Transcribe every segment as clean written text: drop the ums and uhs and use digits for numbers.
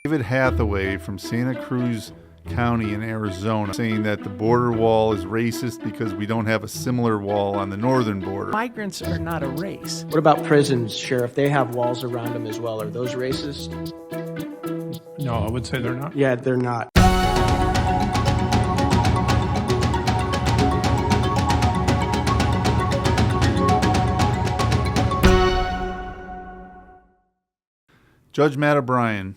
David Hathaway from Santa Cruz County in Arizona saying that the border wall is racist because we don't have a similar wall on the northern border. Migrants are not a race. What about prisons, Sheriff? They have walls around them as well. Are those racist? No, I would say they're not. Yeah, they're not. Judge Matt O'Brien,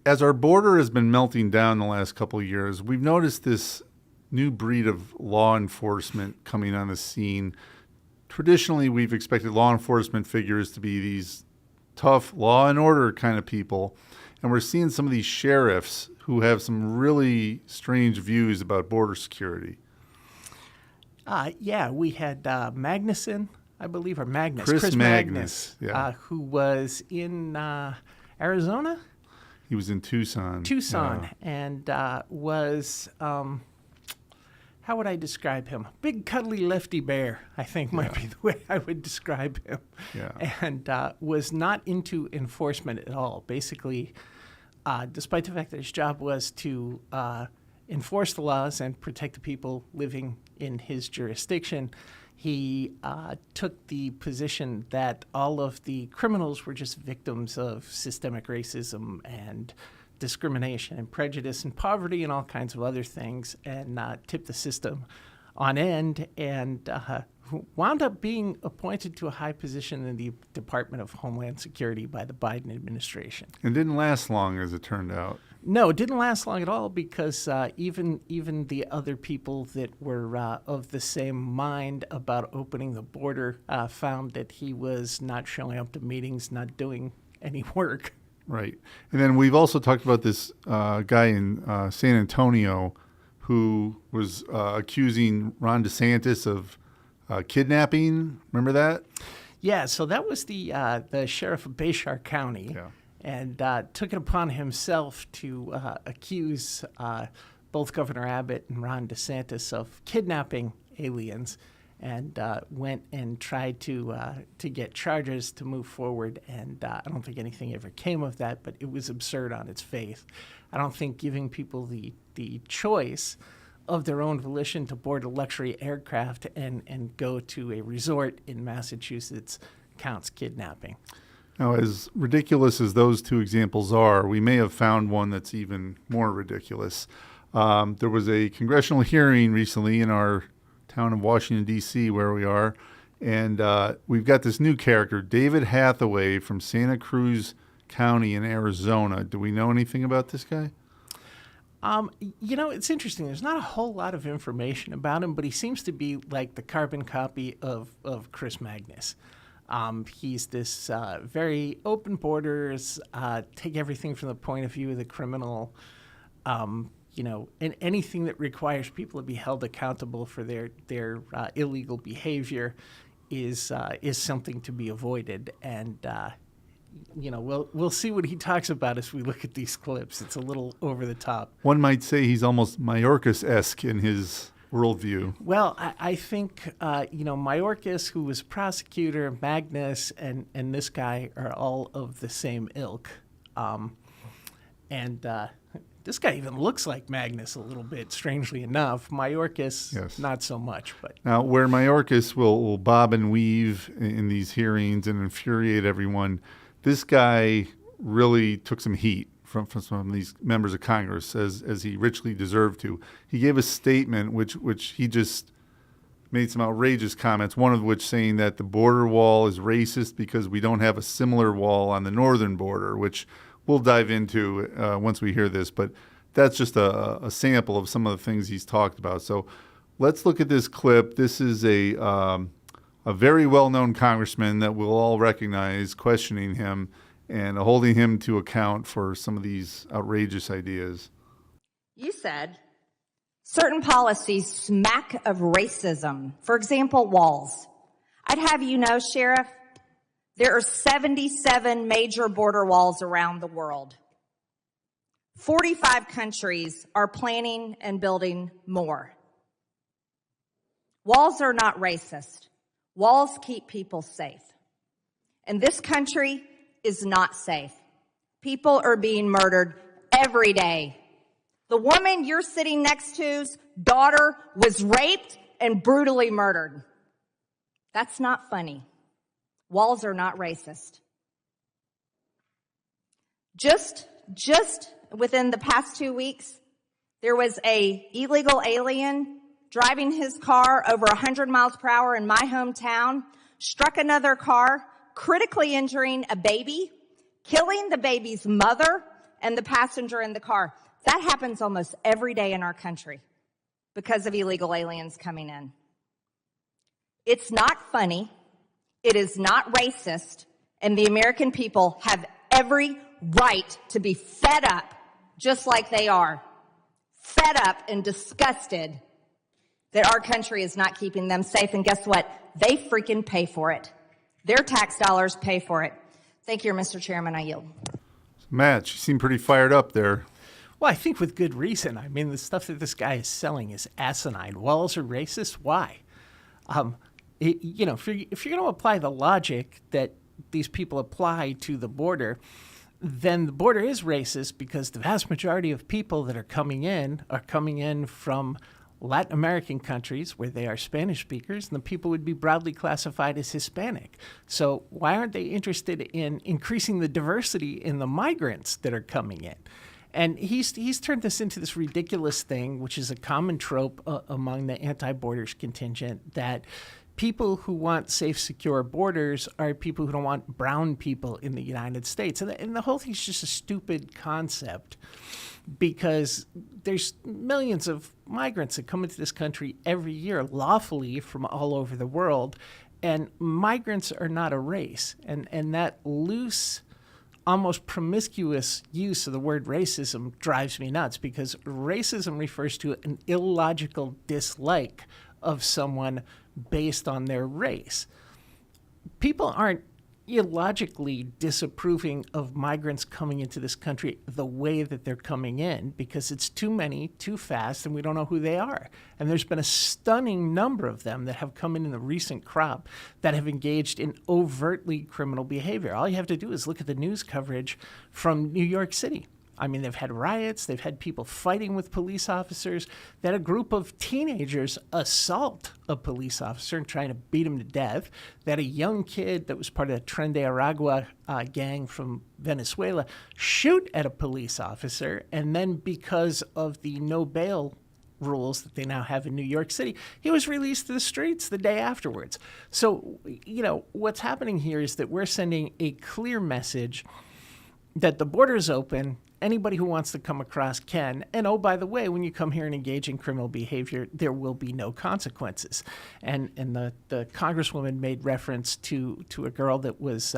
as our border has been melting down the last couple of years, we've noticed this new breed of law enforcement coming on the scene. Traditionally, we've expected law enforcement figures to be these tough law and order kind of people. And we're seeing some of these sheriffs who have some really strange views about border security. Yeah, we had Magnuson, I believe, or Magnus. Chris Magnus, yeah. Who was in Arizona? He was in Tucson. Yeah. And was, how would I describe him? Big, cuddly lefty bear, I think might be the way I would describe him. Yeah. And was not into enforcement at all. Basically, despite the fact that his job was to enforce the laws and protect the people living in his jurisdiction, he took the position that all of the criminals were just victims of systemic racism and discrimination and prejudice and poverty and all kinds of other things, and tipped the system on end, and wound up being appointed to a high position in the Department of Homeland Security by the Biden administration. And didn't last long, as it turned out. No, it didn't last long at all, because even the other people that were of the same mind about opening the border found that he was not showing up to meetings, not doing any work. Right. And then we've also talked about this guy in San Antonio who was accusing Ron DeSantis of kidnapping. Remember that? Yeah, so that was the sheriff of Bayshore County. Yeah. And took it upon himself to accuse both Governor Abbott and Ron DeSantis of kidnapping aliens, and went and tried to get charges to move forward. And I don't think anything ever came of that, but it was absurd on its face. I don't think giving people the choice of their own volition to board a luxury aircraft and go to a resort in Massachusetts counts kidnapping. Now, as ridiculous as those two examples are, we may have found one that's even more ridiculous. There was a congressional hearing recently in our town of Washington, D.C., where we are, and we've got this new character, David Hathaway from Santa Cruz County in Arizona. Do we know anything about this guy? It's interesting. There's not a whole lot of information about him, but he seems to be like the carbon copy of Chris Magnus. He's this very open borders, take everything from the point of view of the criminal, and anything that requires people to be held accountable for their illegal behavior is something to be avoided. And we'll see what he talks about as we look at these clips. It's a little over the top. One might say he's almost Mayorkas-esque in his worldview. Well, I think, Mayorkas, who was prosecutor, Magnus, and this guy are all of the same ilk. This guy even looks like Magnus a little bit, strangely enough. Mayorkas, yes. Not so much. But now, where Mayorkas will bob and weave in these hearings and infuriate everyone, this guy really took some heat from some of these members of Congress, as he richly deserved to. He gave a statement which he just made some outrageous comments, one of which saying that the border wall is racist because we don't have a similar wall on the northern border, which we'll dive into once we hear this. But that's just a sample of some of the things he's talked about. So let's look at this clip. This is a very well-known congressman that we'll all recognize questioning him and holding him to account for some of these outrageous ideas. You said certain policies smack of racism. For example, walls. I'd have you know, Sheriff, there are 77 major border walls around the world. 45 countries are planning and building more. Walls are not racist. Walls keep people safe. And this country is not safe. People are being murdered every day. The woman you're sitting next to's daughter was raped and brutally murdered. That's not funny. Walls are not racist. Just within the past 2 weeks, there was a illegal alien driving his car over 100 miles per hour in my hometown, struck another car, critically injuring a baby, killing the baby's mother and the passenger in the car. That happens almost every day in our country because of illegal aliens coming in. It's not funny. It is not racist. And the American people have every right to be fed up, just like they are. Fed up and disgusted that our country is not keeping them safe. And guess what? They freaking pay for it. Their tax dollars pay for it. Thank you, Mr. Chairman. I yield. Matt, you seem pretty fired up there. Well, I think with good reason. I mean, the stuff that this guy is selling is asinine. Walls are racist? Why? If you're going to apply the logic that these people apply to the border, then the border is racist because the vast majority of people that are coming in from Latin American countries where they are Spanish speakers, and the people would be broadly classified as Hispanic. So why aren't they interested in increasing the diversity in the migrants that are coming in? And he's turned this into this ridiculous thing, which is a common trope among the anti-borders contingent, that people who want safe, secure borders are people who don't want brown people in the United States. And the whole thing's just a stupid concept because there's millions of migrants that come into this country every year lawfully from all over the world. And migrants are not a race. And that loose, almost promiscuous use of the word racism drives me nuts because racism refers to an illogical dislike of someone based on their race. People aren't illogically disapproving of migrants coming into this country the way that they're coming in because it's too many, too fast, and we don't know who they are. And there's been a stunning number of them that have come in the recent crop that have engaged in overtly criminal behavior. All you have to do is look at the news coverage from New York City. I mean, they've had riots, they've had people fighting with police officers, they had a group of teenagers assault a police officer and trying to beat him to death. They had a young kid that was part of the Tren de Aragua gang from Venezuela shoot at a police officer, and then because of the no bail rules that they now have in New York City, he was released to the streets the day afterwards. So, what's happening here is that we're sending a clear message that the border is open. Anybody who wants to come across can. And oh, by the way, when you come here and engage in criminal behavior, there will be no consequences. And the Congresswoman made reference to a girl that was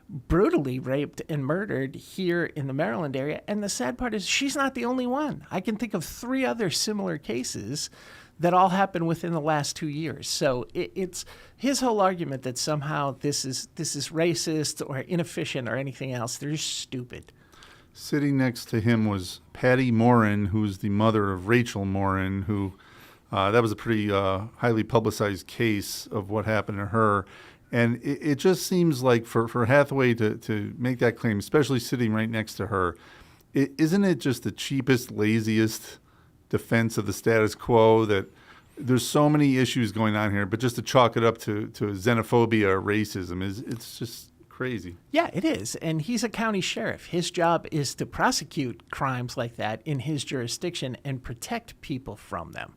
brutally raped and murdered here in the Maryland area. And the sad part is she's not the only one. I can think of 3 other similar cases that all happened within the last 2 years. So it's his whole argument that somehow this is racist or inefficient or anything else. They're just stupid. Sitting next to him was Patty Morin, who's the mother of Rachel Morin, who that was a pretty highly publicized case of what happened to her. And it just seems like for Hathaway to make that claim, especially sitting right next to her, isn't it just the cheapest, laziest defense of the status quo that there's so many issues going on here, but just to chalk it up to xenophobia or racism it's just crazy. Yeah, it is. And he's a county sheriff. His job is to prosecute crimes like that in his jurisdiction and protect people from them.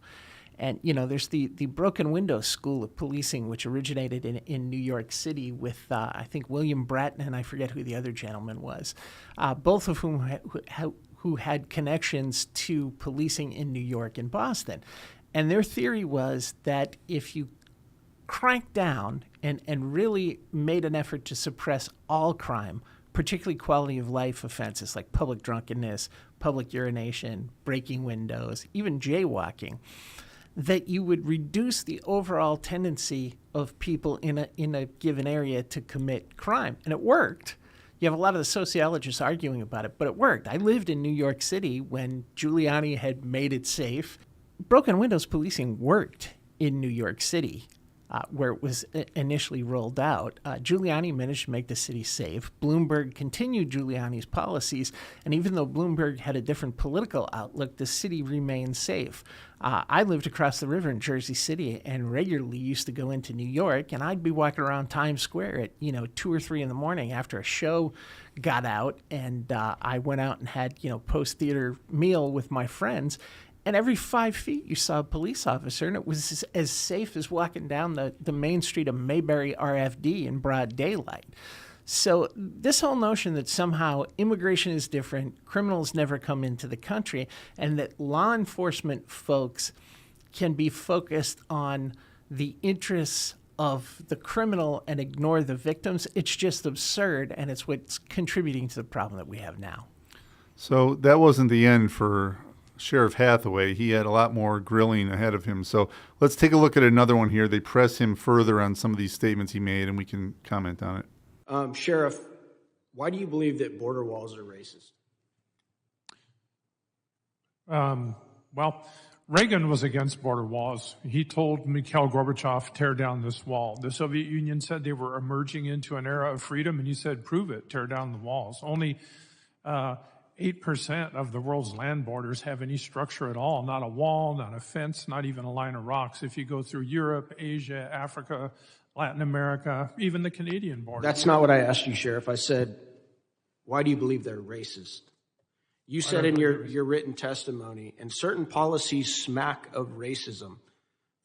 And, there's the Broken Window School of Policing, which originated in New York City with, I think, William Bratton, and I forget who the other gentleman was, both of who had connections to policing in New York and Boston. And their theory was that if you cranked down and really made an effort to suppress all crime, particularly quality of life offenses like public drunkenness, public urination, breaking windows, even jaywalking, that you would reduce the overall tendency of people in a given area to commit crime. And it worked. You have a lot of the sociologists arguing about it, but it worked. I lived in New York City when Giuliani had made it safe. Broken windows policing worked in New York City. where it was initially rolled out. Giuliani managed to make the city safe. Bloomberg continued Giuliani's policies, and even though Bloomberg had a different political outlook, the city remained safe. I lived across the river in Jersey City and regularly used to go into New York, and I'd be walking around Times Square at 2 or 3 in the morning after a show got out, and I went out and had post-theater meal with my friends. And every 5 feet, you saw a police officer, and it was as safe as walking down the main street of Mayberry RFD in broad daylight. So this whole notion that somehow immigration is different, criminals never come into the country, and that law enforcement folks can be focused on the interests of the criminal and ignore the victims, it's just absurd, and it's what's contributing to the problem that we have now. So that wasn't the end for Sheriff Hathaway. He had a lot more grilling ahead of him. So let's take a look at another one here. They press him further on some of these statements he made, and we can comment on it. Sheriff, why do you believe that border walls are racist? Well, Reagan was against border walls. He told Mikhail Gorbachev, tear down this wall. The Soviet Union said they were emerging into an era of freedom, and he said, prove it, tear down the walls. Only 8% of the world's land borders have any structure at all, not a wall, not a fence, not even a line of rocks. If you go through Europe, Asia, Africa, Latin America, even the Canadian border. That's not what I asked you, Sheriff. I said, why do you believe they're racist? You said in your written testimony, and certain policies smack of racism.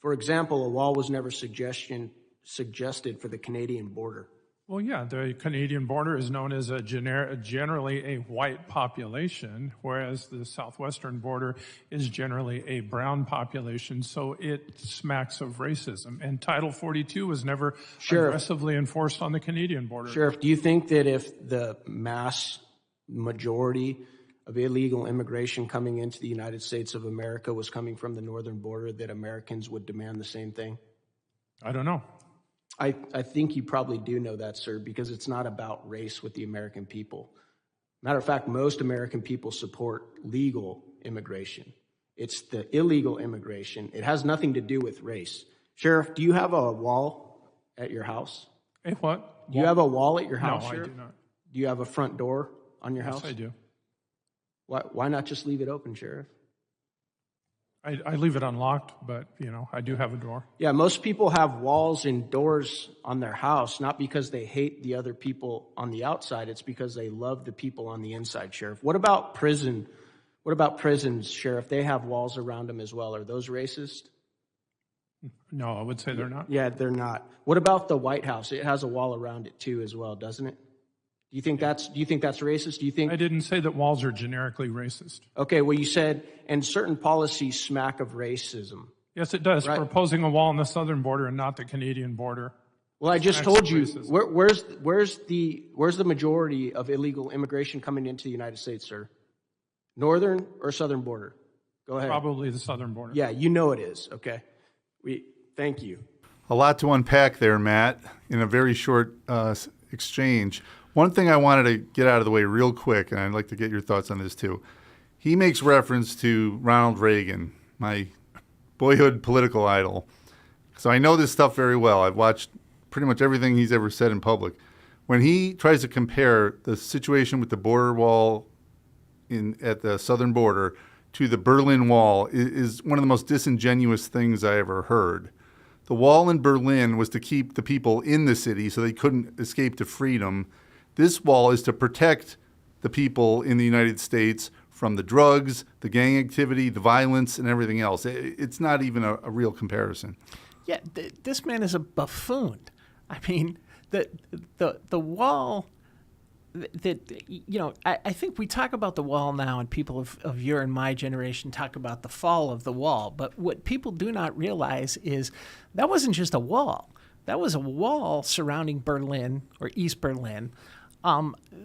For example, a wall was never suggested for the Canadian border. Well, yeah, the Canadian border is known as generally a white population, whereas the southwestern border is generally a brown population, so it smacks of racism. And Title 42 was never aggressively enforced on the Canadian border. Sheriff, do you think that if the mass majority of illegal immigration coming into the United States of America was coming from the northern border, that Americans would demand the same thing? I don't know. I think you probably do know that, sir, because it's not about race with the American people. Matter of fact, most American people support legal immigration. It's the illegal immigration. It has nothing to do with race. Sheriff, do you have a wall at your house? A what? Do you have a wall at your house, No, Sheriff? I do not. Do you have a front door on your house? Yes, I do. Why not just leave it open, Sheriff? I leave it unlocked, but, I do have a door. Yeah, most people have walls and doors on their house, not because they hate the other people on the outside. It's because they love the people on the inside, Sheriff. What about prison? What about prisons, Sheriff? They have walls around them as well. Are those racist? No, I would say they're not. Yeah, they're not. What about the White House? It has a wall around it too as well, doesn't it? Do you think that's racist? Do you think? I didn't say that walls are generically racist. Okay, well, you said, and certain policies smack of racism. Yes, it does. Right. Proposing a wall on the southern border and not the Canadian border. Well, I just Smacks told of you, racism. where's the majority of illegal immigration coming into the United States, sir? Northern or southern border? Go ahead. Probably the southern border. Yeah, you know it is. Okay. Thank you. A lot to unpack there, Matt, in a very short exchange. One thing I wanted to get out of the way real quick, and I'd like to get your thoughts on this too. He makes reference to Ronald Reagan, my boyhood political idol. So I know this stuff very well. I've watched pretty much everything he's ever said in public. When he tries to compare the situation with the border wall at the southern border to the Berlin Wall is one of the most disingenuous things I ever heard. The wall in Berlin was to keep the people in the city so they couldn't escape to freedom. This wall is to protect the people in the United States from the drugs, the gang activity, the violence, and everything else. It's not even a real comparison. Yeah, this man is a buffoon. I mean, the wall. I think we talk about the wall now, and people of your and my generation talk about the fall of the wall. But what people do not realize is that wasn't just a wall. That was a wall surrounding Berlin or East Berlin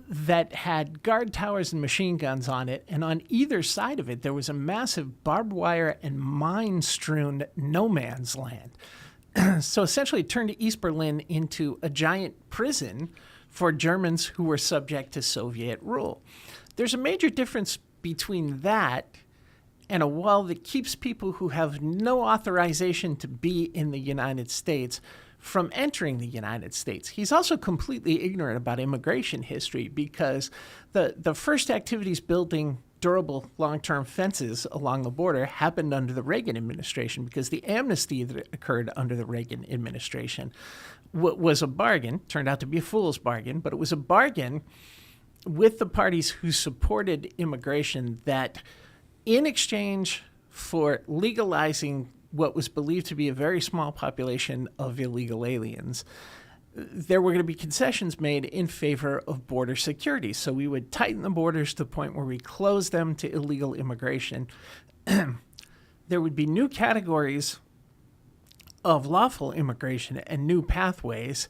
that had guard towers and machine guns on it. And on either side of it, there was a massive barbed wire and mine-strewn no man's land. So essentially it turned East Berlin into a giant prison for Germans who were subject to Soviet rule. There's a major difference between that and a wall that keeps people who have no authorization to be in the United States from entering the United States. He's also completely ignorant about immigration history because the first activities building durable long-term fences along the border happened under the Reagan administration, because the amnesty that occurred under the Reagan administration was a bargain, turned out to be a fool's bargain, but it was a bargain with the parties who supported immigration that in exchange for legalizing what was believed to be a very small population of illegal aliens, there were going to be concessions made in favor of border security. So we would tighten the borders to the point where we closed them to illegal immigration. There would be new categories of lawful immigration and new pathways,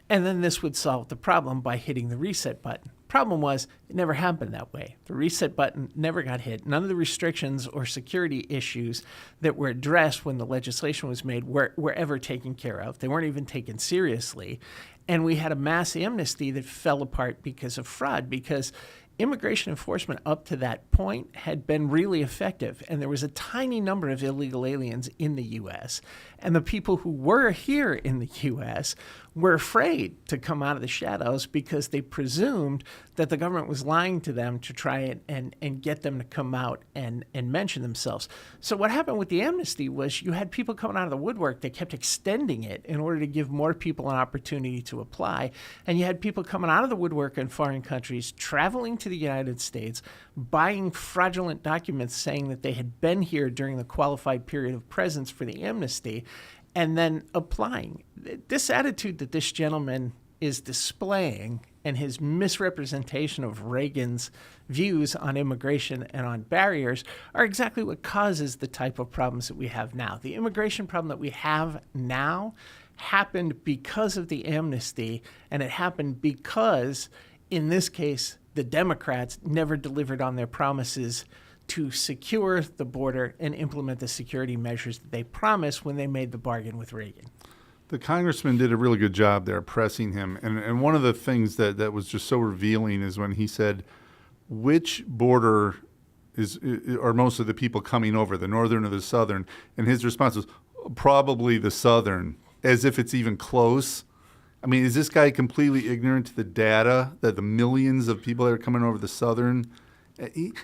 and then this would solve the problem by hitting the reset button. Problem was, it never happened that way. The reset button never got hit. None of the restrictions or security issues that were addressed when the legislation was made were ever taken care of. They weren't even taken seriously. And we had a mass amnesty that fell apart because of fraud, because immigration enforcement up to that point had been really effective, and there was a tiny number of illegal aliens in the U.S., and the people who were here in the U.S. were afraid to come out of the shadows because they presumed that the government was lying to them to try and get them to come out and mention themselves. So what happened with the amnesty was you had people coming out of the woodwork. They kept extending it in order to give more people an opportunity to apply. And you had people coming out of the woodwork in foreign countries, traveling to the United States, buying fraudulent documents saying that they had been here during the qualified period of presence for the amnesty, and then applying. This attitude that this gentleman is displaying and his misrepresentation of Reagan's views on immigration and on barriers are exactly what causes the type of problems that we have now. The immigration problem that we have now happened because of the amnesty, and it happened because, in this case, the Democrats never delivered on their promises to secure the border and implement the security measures that they promised when they made the bargain with Reagan. The congressman did a really good job there pressing him. And one of the things that was just so revealing is when he said, which border are most of the people coming over, the northern or the southern? And his response was, probably the southern, as if it's even close. I mean, is this guy completely ignorant to the data that the millions of people that are coming over the southern?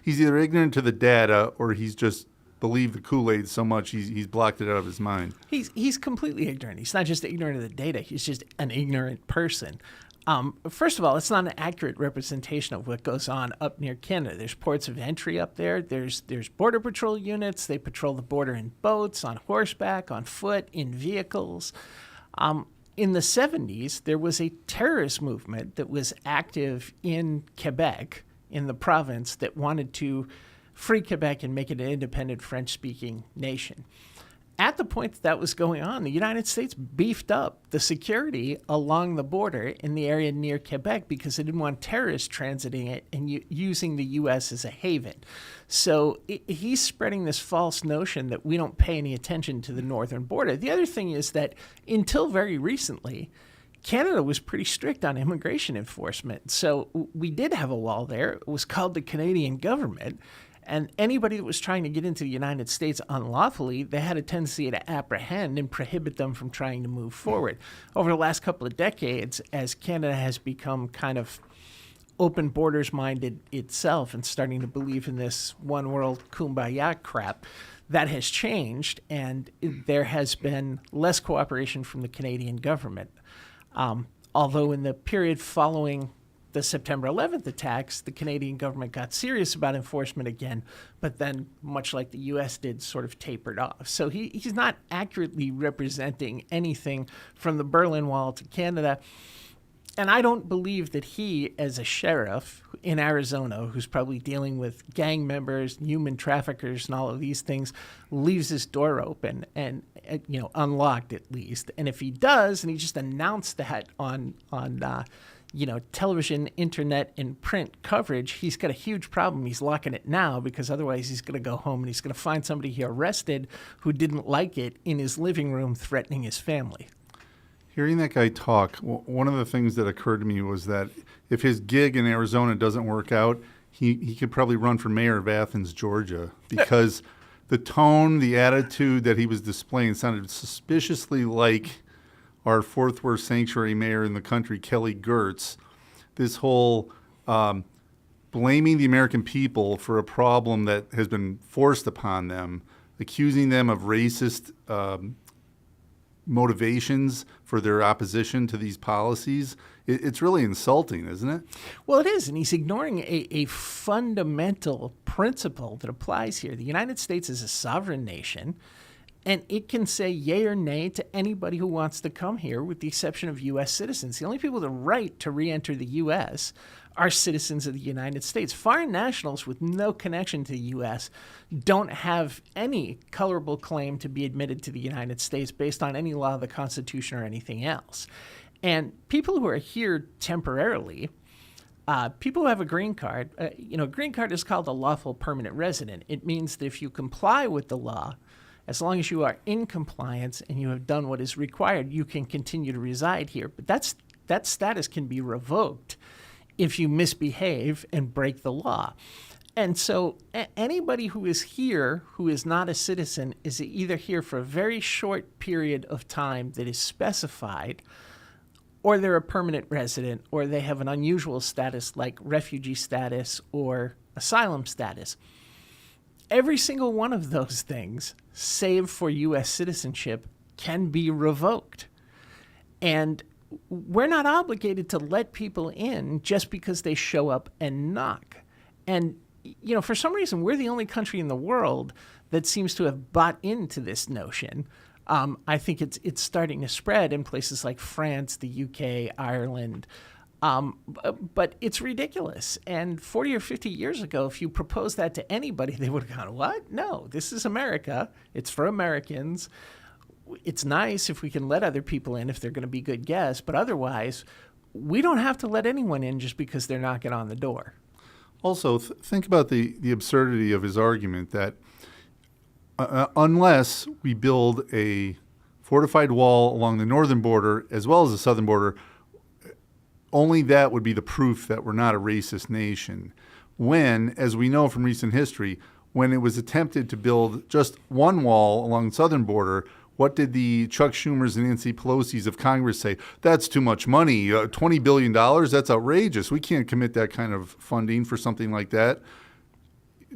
He's either ignorant to the data or he's just believed the Kool-Aid so much he's blocked it out of his mind. He's completely ignorant. He's not just ignorant of the data. He's just an ignorant person. First of all, it's not an accurate representation of what goes on up near Canada. There's ports of entry up there. There's Border Patrol units. They patrol the border in boats, on horseback, on foot, in vehicles. In the 70s, there was a terrorist movement that was active in Quebec, in the province, that wanted to free Quebec and make it an independent French-speaking nation. At the point that was going on, the United States beefed up the security along the border in the area near Quebec because they didn't want terrorists transiting it and using the U.S. as a haven. So he's spreading this false notion that we don't pay any attention to the northern border. The other thing is that until very recently, Canada was pretty strict on immigration enforcement. So we did have a wall there. It was called the Canadian government. And anybody that was trying to get into the United States unlawfully, they had a tendency to apprehend and prohibit them from trying to move forward. Over the last couple of decades, as Canada has become kind of open borders minded itself and starting to believe in this one world kumbaya crap, that has changed, and there has been less cooperation from the Canadian government. Although in the period following the September 11th attacks, the Canadian government got serious about enforcement again, but then, much like the U.S. did, sort of tapered off. So he's not accurately representing anything from the Berlin Wall to Canada. And I don't believe that he, as a sheriff in Arizona, who's probably dealing with gang members, human traffickers, and all of these things, leaves his door open and, unlocked at least. And if he does, and he just announced that on television, internet, and print coverage, he's got a huge problem. He's locking it now because otherwise he's going to go home and he's going to find somebody he arrested who didn't like it in his living room threatening his family. Hearing that guy talk, one of the things that occurred to me was that if his gig in Arizona doesn't work out, he could probably run for mayor of Athens, Georgia, because the tone, the attitude that he was displaying sounded suspiciously like our fourth worst sanctuary mayor in the country, Kelly Gertz. This whole blaming the American people for a problem that has been forced upon them, accusing them of racist motivations for their opposition to these policies. It's really insulting, isn't it? Well, it is, and he's ignoring a fundamental principle that applies here. The United States is a sovereign nation, and it can say yay or nay to anybody who wants to come here, with the exception of U.S. citizens. The only people with the right to re-enter the U.S. are citizens of the United States. Foreign nationals with no connection to the U.S. don't have any colorable claim to be admitted to the United States based on any law of the Constitution or anything else. And people who are here temporarily, people who have a green card, green card is called a lawful permanent resident. It means that if you comply with the law, as long as you are in compliance and you have done what is required, you can continue to reside here. But that status can be revoked if you misbehave and break the law. And so anybody who is here who is not a citizen is either here for a very short period of time that is specified, or they're a permanent resident, or they have an unusual status like refugee status or asylum status. Every single one of those things, save for U.S. citizenship, can be revoked. And we're not obligated to let people in just because they show up and knock. And, for some reason, we're the only country in the world that seems to have bought into this notion. I think it's starting to spread in places like France, the UK, Ireland. But it's ridiculous. And 40 or 50 years ago, if you proposed that to anybody, they would have gone, what? No, this is America. It's for Americans. It's nice if we can let other people in if they're going to be good guests, but otherwise, we don't have to let anyone in just because they're knocking on the door. Also, think about the absurdity of his argument that unless we build a fortified wall along the northern border as well as the southern border, only that would be the proof that we're not a racist nation. When, as we know from recent history, when it was attempted to build just one wall along the southern border, what did the Chuck Schumers and Nancy Pelosi's of Congress say? That's too much money. $20 billion? That's outrageous. We can't commit that kind of funding for something like that.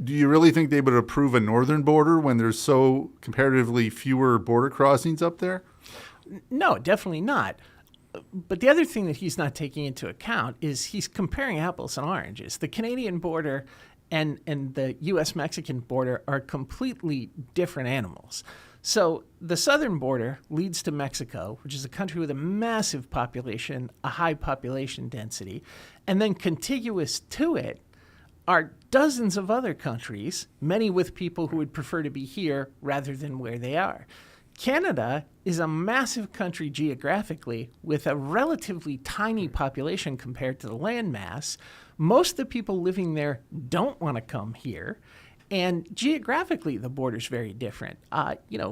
Do you really think they would approve a northern border when there's so comparatively fewer border crossings up there? No, definitely not. But the other thing that he's not taking into account is he's comparing apples and oranges. The Canadian border and the U.S.-Mexican border are completely different animals. So the southern border leads to Mexico, which is a country with a massive population, a high population density, and then contiguous to it are dozens of other countries, many with people who would prefer to be here rather than where they are. Canada is a massive country geographically with a relatively tiny population compared to the landmass. Most of the people living there don't want to come here. And geographically, the border's very different.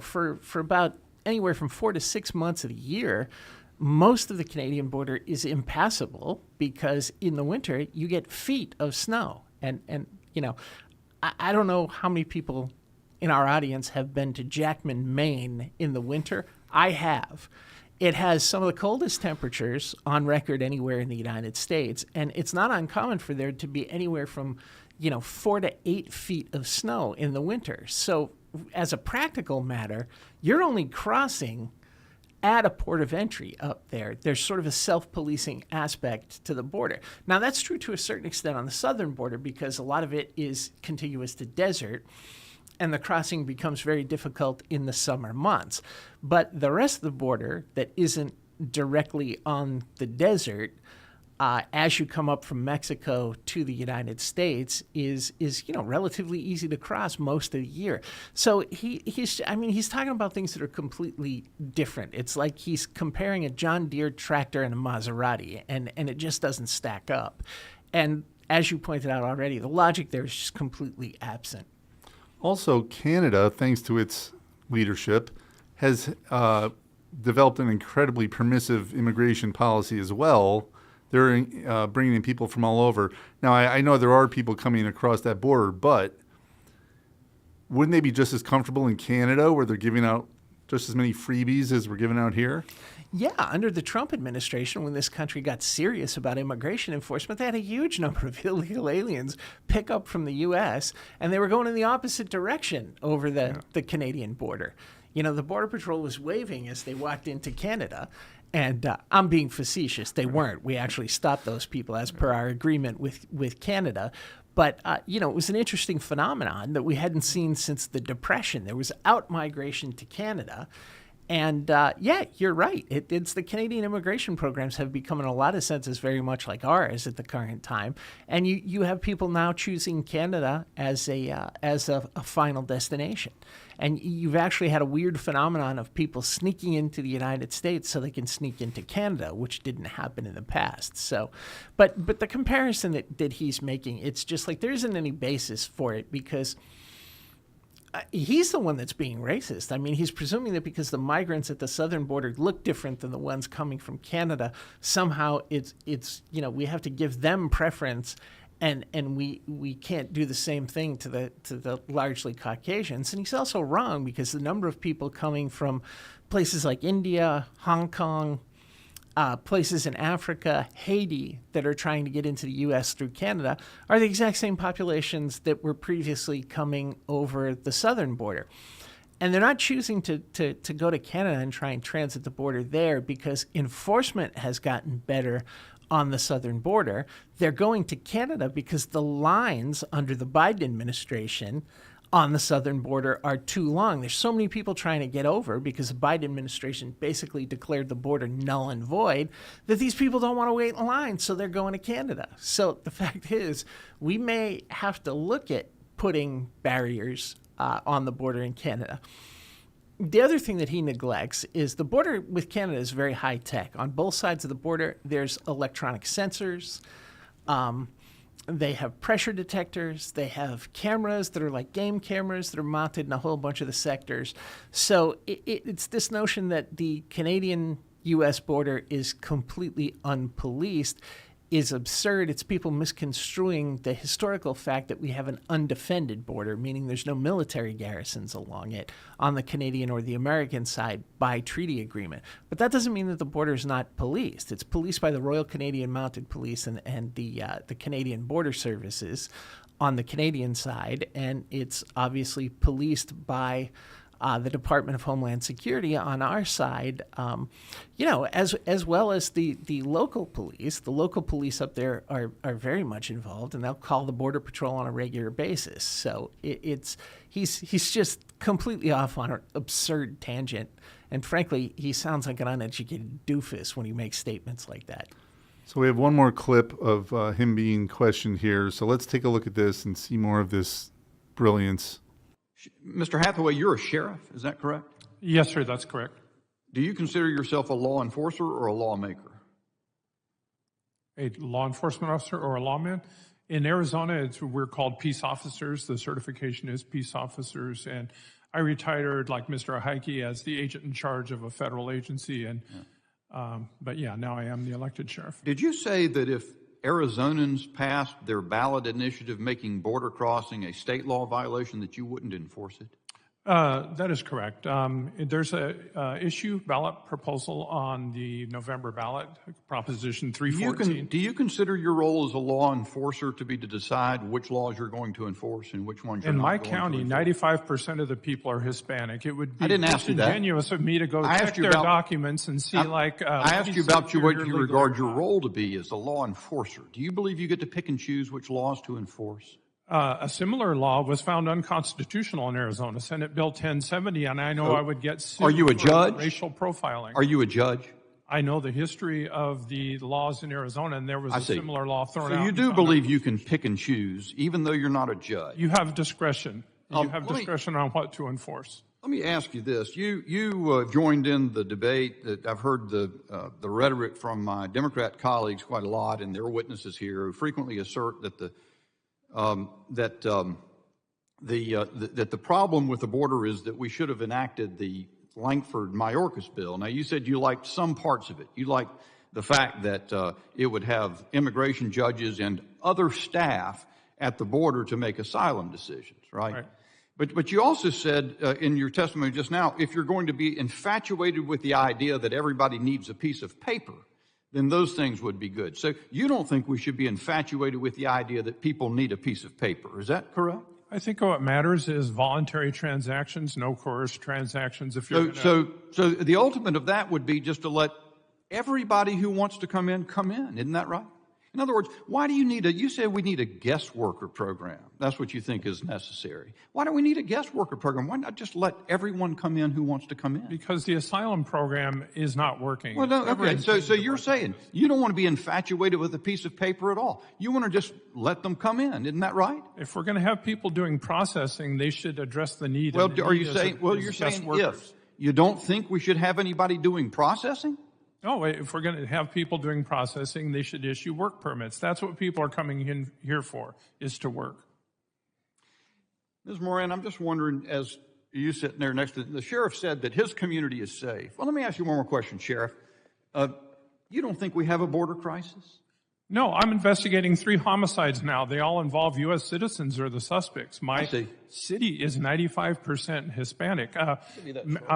For about anywhere from 4 to 6 months of the year, most of the Canadian border is impassable because in the winter, you get feet of snow. And I don't know how many people in our audience have been to Jackman, Maine in the winter. I have. It has some of the coldest temperatures on record anywhere in the United States, and it's not uncommon for there to be anywhere from 4 to 8 feet of snow in the winter. So as a practical matter, you're only crossing at a port of entry up there. There's sort of a self-policing aspect to the border. Now, that's true to a certain extent on the southern border because a lot of it is contiguous to desert, and the crossing becomes very difficult in the summer months. But the rest of the border that isn't directly on the desert, as you come up from Mexico to the United States, is relatively easy to cross most of the year. So he's talking about things that are completely different. It's like he's comparing a John Deere tractor and a Maserati, and it just doesn't stack up. And as you pointed out already, the logic there is just completely absent. Also, Canada, thanks to its leadership, has developed an incredibly permissive immigration policy as well. They're bringing in people from all over. Now, I know there are people coming across that border, but wouldn't they be just as comfortable in Canada where they're giving out just as many freebies as we're giving out here? Yeah, under the Trump administration, when this country got serious about immigration enforcement, they had a huge number of illegal aliens pick up from the U.S., and they were going in the opposite direction over the Canadian border. You know, the Border Patrol was waving as they walked into Canada, and I'm being facetious. They weren't. We actually stopped those people as per our agreement with Canada. But, you know, it was an interesting phenomenon that we hadn't seen since the Depression. There was out-migration to Canada. And, yeah, you're right. It's the Canadian immigration programs have become in a lot of senses very much like ours at the current time. And you have people now choosing Canada as a final destination. And you've actually had a weird phenomenon of people sneaking into the United States so they can sneak into Canada, which didn't happen in the past. So, but the comparison that he's making, it's just like there isn't any basis for it because he's the one that's being racist. I mean, he's presuming that because the migrants at the southern border look different than the ones coming from Canada, somehow it's you know, we have to give them preference, and we can't do the same thing to the largely Caucasians. And he's also wrong because the number of people coming from places like India, Hong Kong, places in Africa, Haiti, that are trying to get into the U.S. through Canada are the exact same populations that were previously coming over the southern border. And they're not choosing to go to Canada and try and transit the border there because enforcement has gotten better on the southern border. They're going to Canada because the lines under the Biden administration on the southern border are too long. There's so many people trying to get over because the Biden administration basically declared the border null and void that these people don't want to wait in line, so they're going to Canada. So the fact is, we may have to look at putting barriers on the border in Canada. The other thing that he neglects is the border with Canada is very high tech. On both sides of the border, there's electronic sensors. They have pressure detectors. They have cameras that are like game cameras that are mounted in a whole bunch of the sectors. So it's this notion that the Canadian-U.S. border is completely unpoliced is absurd. It's people misconstruing the historical fact that we have an undefended border, meaning there's no military garrisons along it on the Canadian or the American side by treaty agreement. But that doesn't mean that the border is not policed. It's policed by the Royal Canadian Mounted Police and the Canadian Border Services on the Canadian side, and it's obviously policed by the Department of Homeland Security on our side, you know, as well as the local police. The local police up there are very much involved, and they'll call the Border Patrol on a regular basis. So he's just completely off on an absurd tangent, and frankly, he sounds like an uneducated doofus when he makes statements like that. So we have one more clip of him being questioned here. So let's take a look at this and see more of this brilliance. Mr. Hathaway, you're a sheriff, is that correct? Yes, sir, that's correct. Do you consider yourself a law enforcer or a lawmaker? A law enforcement officer or a lawman? In Arizona, we're called peace officers. The certification is peace officers. And I retired, like Mr. Hathaway, as the agent in charge of a federal agency. And but yeah, now I am the elected sheriff. Did you say that if Arizonans passed their ballot initiative making border crossing a state law violation that you wouldn't enforce it? That is correct. There's a issue ballot proposal on the November ballot, Proposition 314. Do you consider your role as a law enforcer to be to decide which laws you're going to enforce and which ones you're not going to enforce? In my county, 95% of the people are Hispanic. It would be disingenuous of me to go check their documents and see I asked you about what you regard your role to be as a law enforcer. Do you believe you get to pick and choose which laws to enforce? A similar law was found unconstitutional in Arizona, Senate Bill 1070, and I know I would get sued Are you a judge? For racial profiling. Are you a judge? I know the history of the laws in Arizona, and there was a similar law thrown out. So you do believe you can pick and choose, even though you're not a judge? You have discretion. You have discretion on what to enforce. Let me ask you this. You joined in the debate. That I've heard the rhetoric from my Democrat colleagues quite a lot, and their witnesses here who frequently assert that the problem with the border is that we should have enacted the Lankford-Mayorkas bill. Now, you said you liked some parts of it. You liked the fact that it would have immigration judges and other staff at the border to make asylum decisions, right? But you also said in your testimony just now, if you're going to be infatuated with the idea that everybody needs a piece of paper, then those things would be good. So you don't think we should be infatuated with the idea that people need a piece of paper. Is that correct? I think what matters is voluntary transactions, no coerced transactions. If you're So the ultimate of that would be just to let everybody who wants to come in, Isn't that right? In other words, why do you say we need a guest worker program. That's what you think is necessary. Why do we need a guest worker program? Why not just let everyone come in who wants to come in? because the asylum program is not working. Well, no, okay, so you're saying you don't want to be infatuated with a piece of paper at all. You want to just let them come in. Isn't that right? If we're going to have people doing processing, they should address the need. Well, and the are need you is saying, well, is you're guest saying workers. if. You don't think we should have anybody doing processing? No, if we're going to have people doing processing, they should issue work permits. That's what people are coming in here for, is to work. Ms. Moran, I'm just wondering, as you sitting there next to the sheriff said that his community is safe. Well, let me ask you one more question, Sheriff. You don't think we have a border crisis? No, I'm investigating 3 homicides now. They all involve U.S. citizens or the suspects. My city is 95% Hispanic.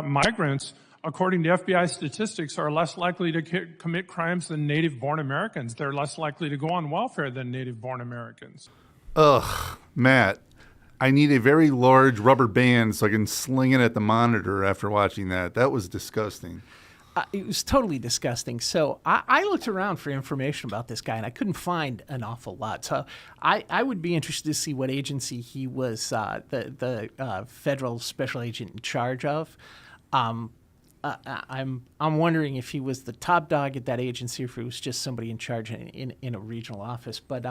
Migrants, according to FBI statistics, are less likely to commit crimes than native-born Americans. They're less likely to go on welfare than native-born Americans. Ugh, Matt, I need a very large rubber band so I can sling it at the monitor after watching that. That was disgusting. It was totally disgusting. So I looked around for information about this guy, and I couldn't find an awful lot. So I would be interested to see what agency he was the federal special agent in charge of. I'm wondering if he was the top dog at that agency or if he was just somebody in charge in a regional office. But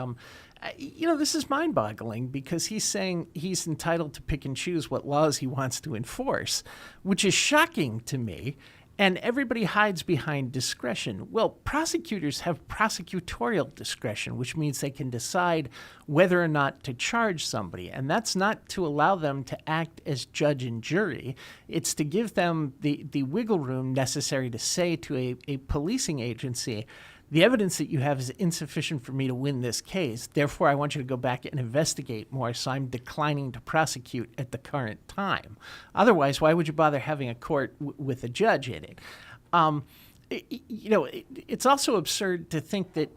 this is mind-boggling because he's saying he's entitled to pick and choose what laws he wants to enforce, which is shocking to me. And everybody hides behind discretion. Well, prosecutors have prosecutorial discretion, which means they can decide whether or not to charge somebody. And that's not to allow them to act as judge and jury. It's to give them the wiggle room necessary to say to a policing agency, the evidence that you have is insufficient for me to win this case. Therefore, I want you to go back and investigate more, so I'm declining to prosecute at the current time. Otherwise, why would you bother having a court with a judge in it? It's also absurd to think that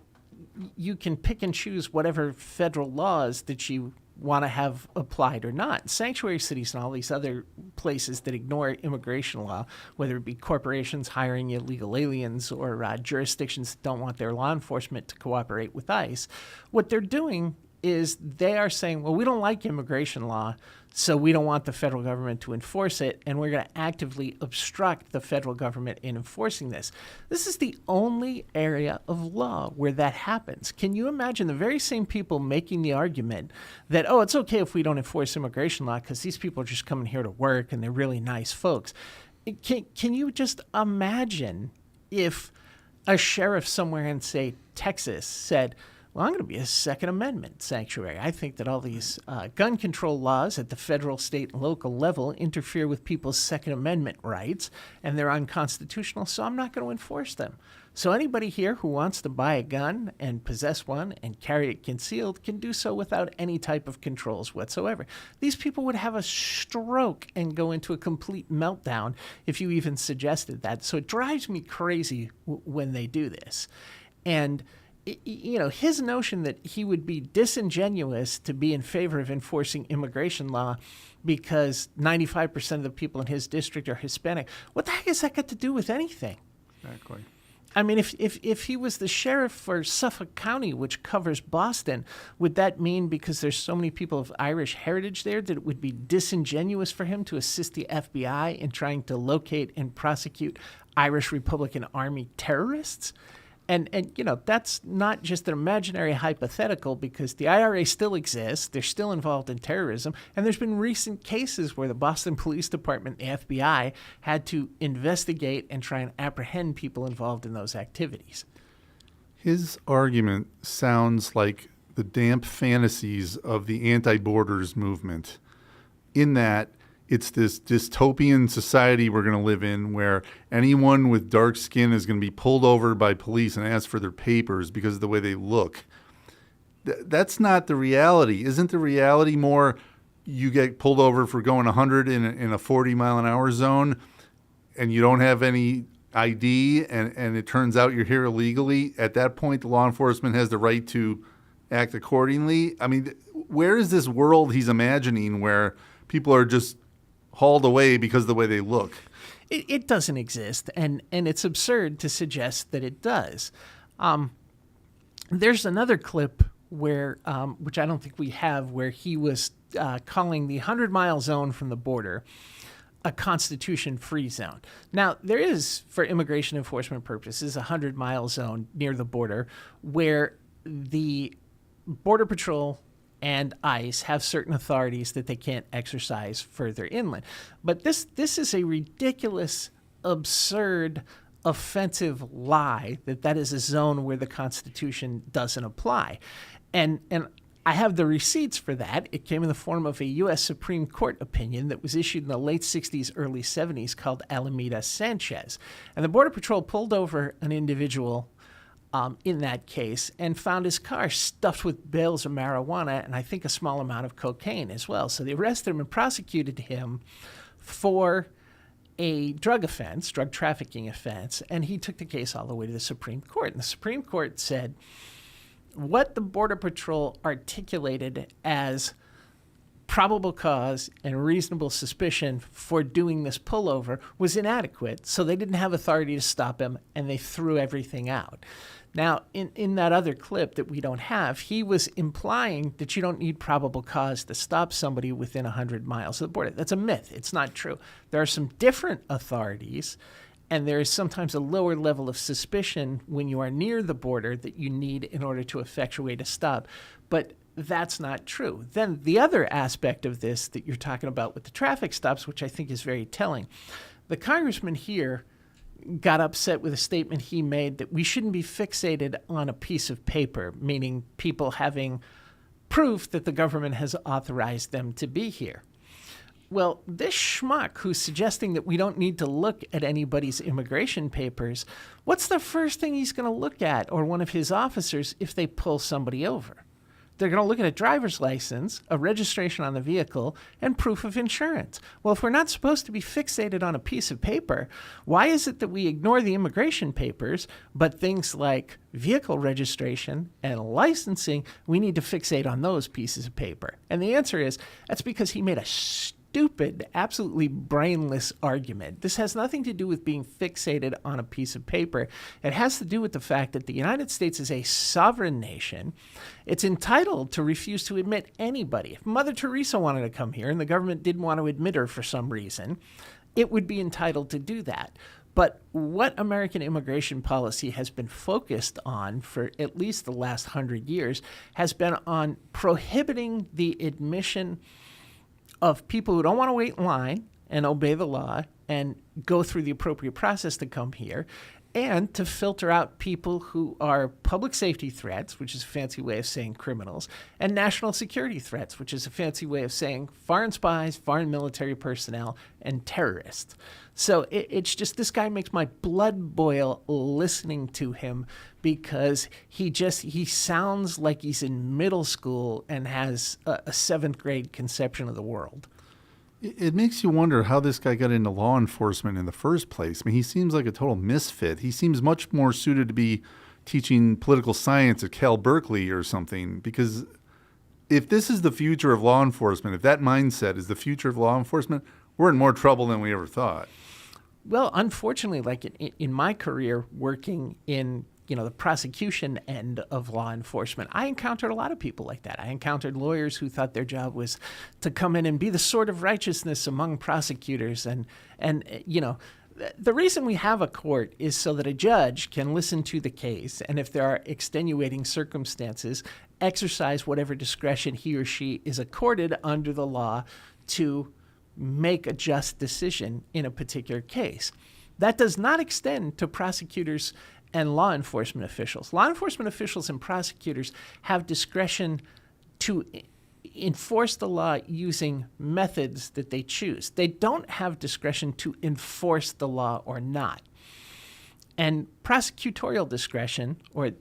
you can pick and choose whatever federal laws that you want to have applied or not. Sanctuary cities and all these other places that ignore immigration law, whether it be corporations hiring illegal aliens or jurisdictions that don't want their law enforcement to cooperate with ICE, what they're doing is they are saying, well, we don't like immigration law, so we don't want the federal government to enforce it, and we're going to actively obstruct the federal government in enforcing this. This is the only area of law where that happens. Can you imagine the very same people making the argument that, oh, it's okay if we don't enforce immigration law because these people are just coming here to work and they're really nice folks. Can you just imagine if a sheriff somewhere in, say, Texas said, well, I'm going to be a Second Amendment sanctuary. I think that all these gun control laws at the federal, state, and local level interfere with people's Second Amendment rights, and they're unconstitutional, so I'm not going to enforce them. So anybody here who wants to buy a gun and possess one and carry it concealed can do so without any type of controls whatsoever. These people would have a stroke and go into a complete meltdown if you even suggested that. So it drives me crazy when they do this. And his notion that he would be disingenuous to be in favor of enforcing immigration law because 95% of the people in his district are Hispanic. What the heck has that got to do with anything? Exactly. I mean, if he was the sheriff for Suffolk County, which covers Boston, would that mean because there's so many people of Irish heritage there that it would be disingenuous for him to assist the FBI in trying to locate and prosecute Irish Republican Army terrorists? And that's not just an imaginary hypothetical because the IRA still exists. They're still involved in terrorism. And there's been recent cases where the Boston Police Department and the FBI had to investigate and try and apprehend people involved in those activities. His argument sounds like the damp fantasies of the anti-borders movement, in that it's this dystopian society we're going to live in where anyone with dark skin is going to be pulled over by police and asked for their papers because of the way they look. That's not the reality. Isn't the reality more you get pulled over for going 100 in a 40-mile-an-hour zone, and you don't have any ID, and it turns out you're here illegally, at that point, the law enforcement has the right to act accordingly. I mean, where is this world he's imagining where people are just hauled away because of the way they look? It doesn't exist, and it's absurd to suggest that it does. There's another clip where, which I don't think we have, where he was calling the 100-mile zone from the border a Constitution-free zone. Now, there is, for immigration enforcement purposes, a 100-mile zone near the border where the Border Patrol and ICE have certain authorities that they can't exercise further inland. But this is a ridiculous, absurd, offensive lie that is a zone where the Constitution doesn't apply. And I have the receipts for that. It came in the form of a U.S. Supreme Court opinion that was issued in the late 60s, early 70s called Alameda Sanchez. And the Border Patrol pulled over an individual in that case and found his car stuffed with bales of marijuana and I think a small amount of cocaine as well. So they arrested him and prosecuted him for a drug trafficking offense, and he took the case all the way to the Supreme Court. And the Supreme Court said what the Border Patrol articulated as probable cause and reasonable suspicion for doing this pullover was inadequate, so they didn't have authority to stop him, and they threw everything out. Now, in that other clip that we don't have, he was implying that you don't need probable cause to stop somebody within 100 miles of the border. That's a myth. It's not true. There are some different authorities, and there is sometimes a lower level of suspicion when you are near the border that you need in order to effectuate a stop. But that's not true. Then the other aspect of this that you're talking about with the traffic stops, which I think is very telling, the congressman here got upset with a statement he made that we shouldn't be fixated on a piece of paper, meaning people having proof that the government has authorized them to be here. Well, this schmuck who's suggesting that we don't need to look at anybody's immigration papers, what's the first thing he's going to look at, or one of his officers, if they pull somebody over? They're going to look at a driver's license, a registration on the vehicle, and proof of insurance. Well, if we're not supposed to be fixated on a piece of paper, why is it that we ignore the immigration papers, but things like vehicle registration and licensing, we need to fixate on those pieces of paper? And the answer is, that's because he made a stupid, absolutely brainless argument. This has nothing to do with being fixated on a piece of paper. It has to do with the fact that the United States is a sovereign nation. It's entitled to refuse to admit anybody. If Mother Teresa wanted to come here and the government didn't want to admit her for some reason, it would be entitled to do that. But what American immigration policy has been focused on for at least the last 100 years has been on prohibiting the admission of people who don't want to wait in line and obey the law and go through the appropriate process to come here, and to filter out people who are public safety threats, which is a fancy way of saying criminals, and national security threats, which is a fancy way of saying foreign spies, foreign military personnel, and terrorists. So it's just, this guy makes my blood boil listening to him, because he sounds like he's in middle school and has a seventh grade conception of the world. It makes you wonder how this guy got into law enforcement in the first place. I mean, he seems like a total misfit. He seems much more suited to be teaching political science at Cal Berkeley or something, because if this is the future of law enforcement, if that mindset is the future of law enforcement, we're in more trouble than we ever thought. Well, unfortunately, like in my career working in the prosecution end of law enforcement, I encountered a lot of people like that. I encountered lawyers who thought their job was to come in and be the sword of righteousness among prosecutors. And the reason we have a court is so that a judge can listen to the case, and if there are extenuating circumstances, exercise whatever discretion he or she is accorded under the law to make a just decision in a particular case. That does not extend to prosecutors and law enforcement officials. Law enforcement officials and prosecutors have discretion to enforce the law using methods that they choose. They don't have discretion to enforce the law or not. And prosecutorial discretion, or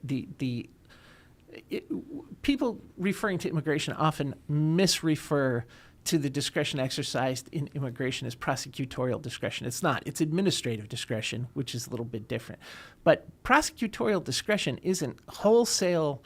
people referring to immigration often misrefer to the discretion exercised in immigration as prosecutorial discretion. It's not. It's administrative discretion, which is a little bit different. But prosecutorial discretion isn't wholesale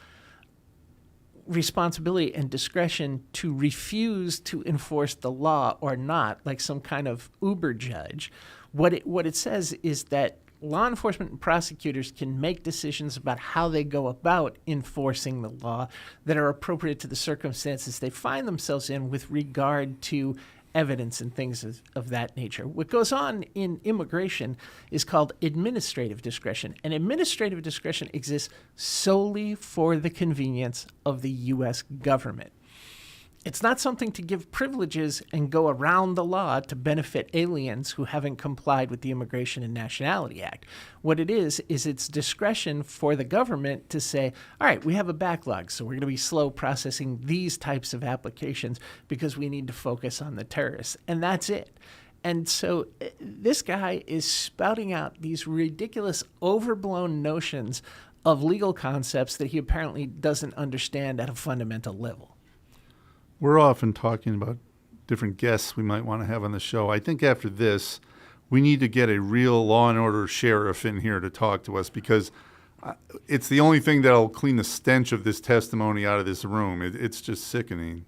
responsibility and discretion to refuse to enforce the law or not, like some kind of Uber judge. What it says is that law enforcement and prosecutors can make decisions about how they go about enforcing the law that are appropriate to the circumstances they find themselves in with regard to evidence and things of that nature. What goes on in immigration is called administrative discretion, and administrative discretion exists solely for the convenience of the U.S. government. It's not something to give privileges and go around the law to benefit aliens who haven't complied with the Immigration and Nationality Act. What it is it's discretion for the government to say, all right, we have a backlog, so we're going to be slow processing these types of applications because we need to focus on the terrorists. And that's it. And so this guy is spouting out these ridiculous, overblown notions of legal concepts that he apparently doesn't understand at a fundamental level. We're often talking about different guests we might want to have on the show. I think after this, we need to get a real law and order sheriff in here to talk to us, because it's the only thing that'll clean the stench of this testimony out of this room. It's just sickening.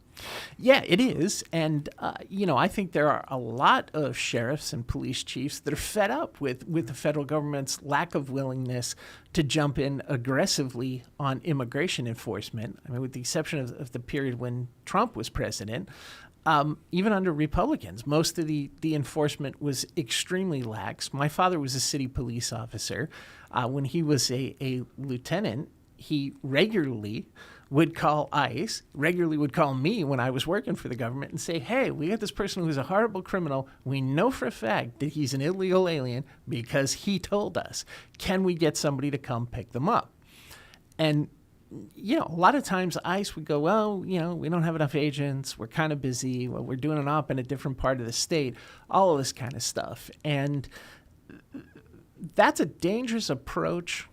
Yeah, it is. And, I think there are a lot of sheriffs and police chiefs that are fed up with the federal government's lack of willingness to jump in aggressively on immigration enforcement. I mean, with the exception of the period when Trump was president, even under Republicans, most of the enforcement was extremely lax. My father was a city police officer. When he was a lieutenant, he regularly would call ICE, regularly would call me when I was working for the government and say, hey, we got this person who's a horrible criminal. We know for a fact that he's an illegal alien because he told us. Can we get somebody to come pick them up? And, a lot of times ICE would go, well, we don't have enough agents. We're kind of busy. Well, we're doing an op in a different part of the state, all of this kind of stuff. And that's a dangerous approach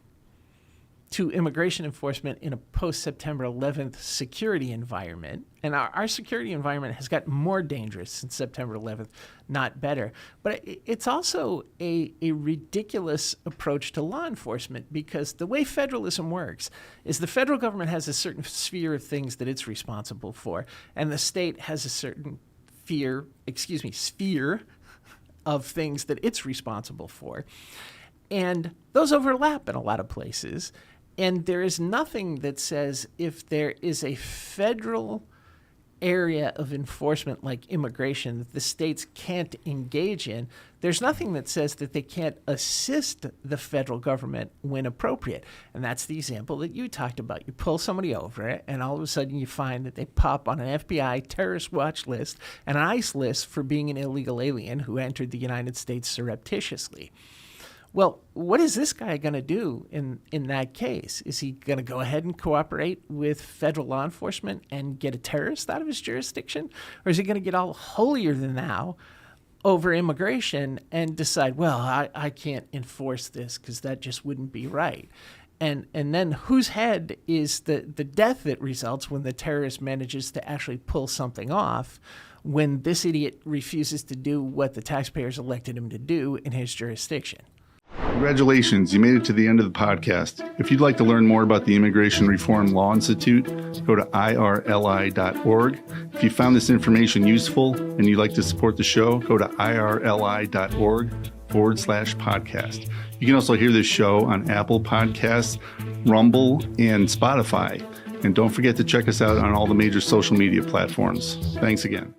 to immigration enforcement in a post-September 11th security environment. And our security environment has gotten more dangerous since September 11th, not better. But it's also a ridiculous approach to law enforcement, because the way federalism works is the federal government has a certain sphere of things that it's responsible for, and the state has a certain sphere of things that it's responsible for. And those overlap in a lot of places. And there is nothing that says if there is a federal area of enforcement like immigration that the states can't engage in, there's nothing that says that they can't assist the federal government when appropriate. And that's the example that you talked about. You pull somebody over, and all of a sudden you find that they pop on an FBI terrorist watch list and an ICE list for being an illegal alien who entered the United States surreptitiously. Well, what is this guy going to do in that case? Is he going to go ahead and cooperate with federal law enforcement and get a terrorist out of his jurisdiction? Or is he going to get all holier than thou over immigration and decide, well, I can't enforce this because that just wouldn't be right? And then whose head is the death that results when the terrorist manages to actually pull something off, when this idiot refuses to do what the taxpayers elected him to do in his jurisdiction? Congratulations, you made it to the end of the podcast. If you'd like to learn more about the Immigration Reform Law Institute, go to irli.org. If you found this information useful and you'd like to support the show, go to irli.org/podcast. You can also hear this show on Apple Podcasts, Rumble, and Spotify. And don't forget to check us out on all the major social media platforms. Thanks again.